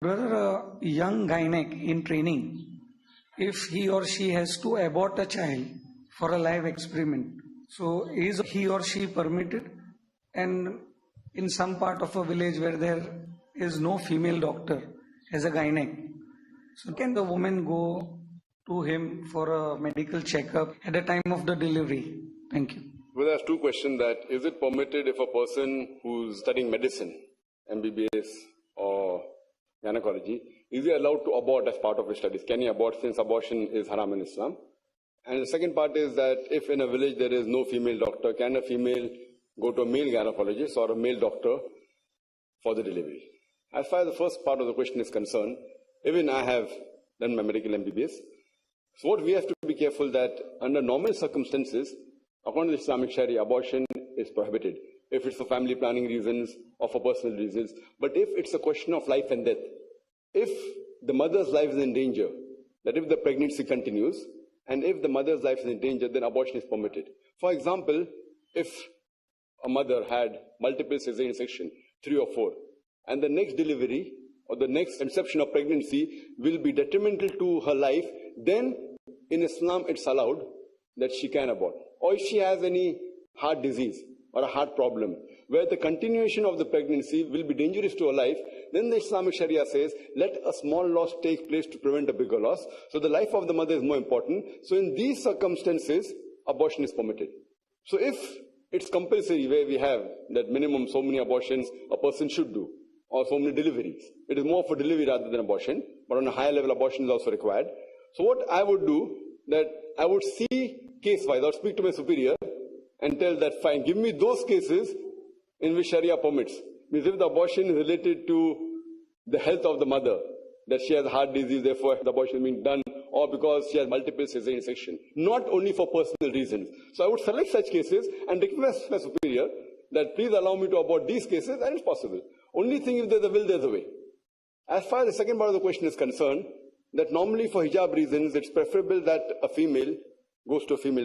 Brother, a young gynec in training, if he or she has to abort a child for a live experiment, so is he or she permitted? And in some part of a village where there is no female doctor as a gynec, so can the woman go to him for a medical checkup at the time of the delivery? Thank you. Well, there's two questions. That is it permitted if a person who's studying medicine, MBBS or gynecology, is he allowed to abort as part of his studies? Can he abort since abortion is haram in Islam? And the second part is that if in a village there is no female doctor, can a female go to a male gynecologist or a male doctor for the delivery? As far as the first part of the question is concerned, even I have done my medical MBBS. So what we have to be careful that under normal circumstances, according to Islamic Sharia, abortion is prohibited if it's for family planning reasons or for personal reasons. But if it's a question of life and death, if the mother's life is in danger, that if the pregnancy continues, and if the mother's life is in danger, then abortion is permitted. For example, if a mother had multiple cesarean section, 3 or 4, and the next delivery or the next conception of pregnancy will be detrimental to her life, then in Islam it's allowed that she can abort. Or if she has any heart disease or a heart problem, where the continuation of the pregnancy will be dangerous to her life, then the Islamic Sharia says, let a small loss take place to prevent a bigger loss. So the life of the mother is more important. So in these circumstances, abortion is permitted. So if it's compulsory, where we have that minimum so many abortions a person should do, or so many deliveries, it is more for delivery rather than abortion, but on a higher level abortion is also required. So what I would do, that I would see case-wise, I would speak to my superior and tell that, fine, give me those cases in which Sharia permits. Means if the abortion is related to the health of the mother, that she has heart disease, therefore the abortion is being done, or because she has multiple cesarean section, not only for personal reasons. So I would select such cases and request my superior that please allow me to abort these cases, and it's possible. Only thing, if there's a will, there's a way. As far as the second part of the question is concerned, that normally for hijab reasons, it's preferable that a female goes to a female